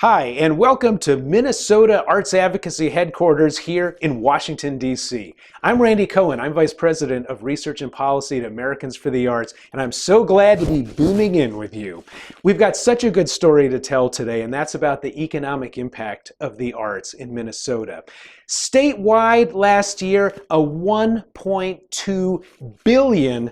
Hi, and welcome to Minnesota Arts Advocacy Headquarters here in Washington, D.C. I'm Randy Cohen. I'm Vice President of Research and Policy at Americans for the Arts, and I'm so glad to be booming in with you. We've got such a good story to tell today, and that's about the economic impact of the arts in Minnesota. Statewide last year, a $1.2 billion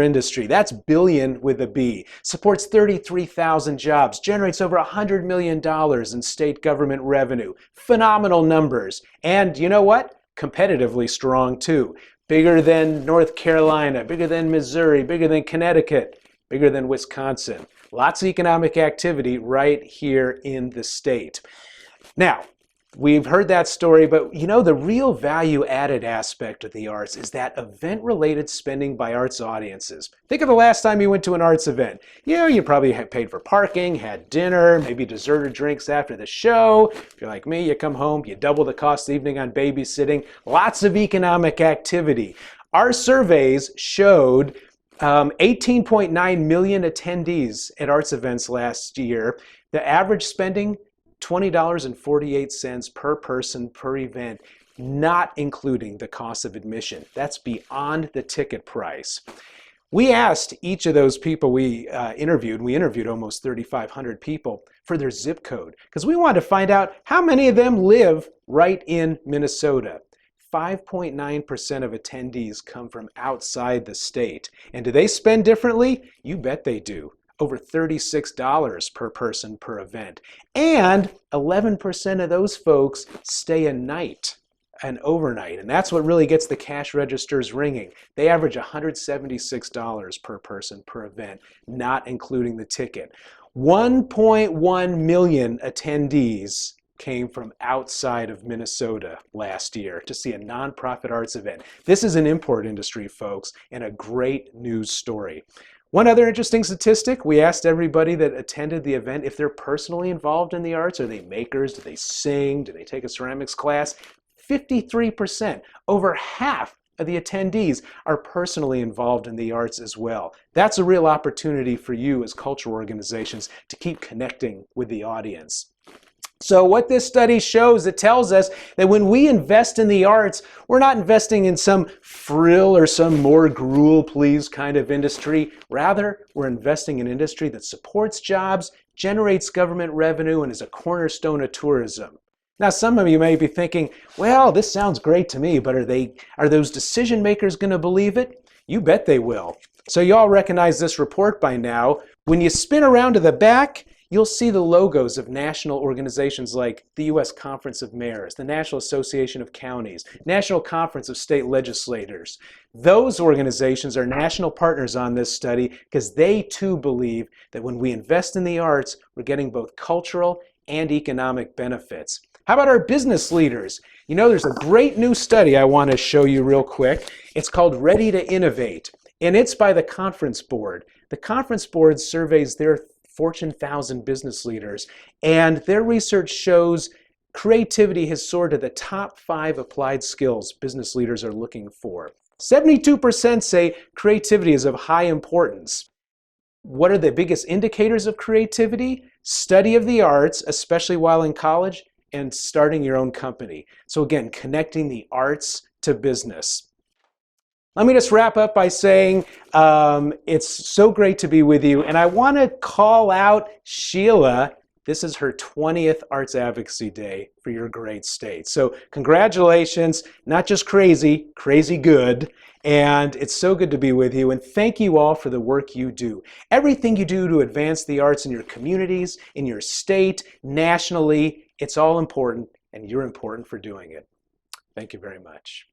industry. That's billion with a B. Supports 33,000 jobs, generates over $100 million in state government revenue. Phenomenal numbers. And you know what? Competitively strong too. Bigger than North Carolina, bigger than Missouri, bigger than Connecticut, bigger than Wisconsin. Lots of economic activity right here in the state. Now, we've heard that story, but you know, the real value-added aspect of the arts is that event-related spending by arts audiences. Think of the last time you went to an arts event. You know, you probably had paid for parking, had dinner, maybe dessert or drinks after the show. If you're like me, you come home, you double the cost of the evening on babysitting. Lots of economic activity. Our surveys showed 18.9 million attendees at arts events last year. The average spending, $20.48 per person per event, not including the cost of admission. That's beyond the ticket price. We asked each of those people we interviewed almost 3,500 people for their zip code because we wanted to find out how many of them live right in Minnesota. 5.9% of attendees come from outside the state. And do they spend differently? You bet they do. Over $36 per person per event. And 11% of those folks stay a night, an overnight. And that's what really gets the cash registers ringing. They average $176 per person per event, not including the ticket. 1.1 million attendees came from outside of Minnesota last year to see a nonprofit arts event. This is an import industry, folks, and a great news story. One other interesting statistic, we asked everybody that attended the event if they're personally involved in the arts. Are they makers? Do they sing? Do they take a ceramics class? 53%, over half of the attendees are personally involved in the arts as well. That's a real opportunity for you as cultural organizations to keep connecting with the audience. So what this study shows, it tells us that when we invest in the arts, we're not investing in some frill or some more gruel please kind of industry. Rather, we're investing in industry that supports jobs, generates government revenue, and is a cornerstone of tourism. Now, some of you may be thinking, well, this sounds great to me, but are those decision makers going to believe it? You bet they will. So you all recognize this report by now. When you spin around to the back, you'll see the logos of national organizations like the U.S. Conference of Mayors, the National Association of Counties, National Conference of State Legislators. Those organizations are national partners on this study because they too believe that when we invest in the arts, we're getting both cultural and economic benefits. How about our business leaders? You know, there's a great new study I want to show you real quick. It's called Ready to Innovate, and it's by the Conference Board. The Conference Board surveys their Fortune 1000 business leaders, and their research shows creativity has soared to the top 5 applied skills business leaders are looking for. 72% say creativity is of high importance. What are the biggest indicators of creativity? Study of the arts, especially while in college, and starting your own company. So again, connecting the arts to business. Let me just wrap up by saying it's so great to be with you, and I want to call out Sheila. This is her 20th Arts Advocacy Day for your great state. So congratulations, not just crazy, crazy good, and it's so good to be with you, and thank you all for the work you do. Everything you do to advance the arts in your communities, in your state, nationally, it's all important, and you're important for doing it. Thank you very much.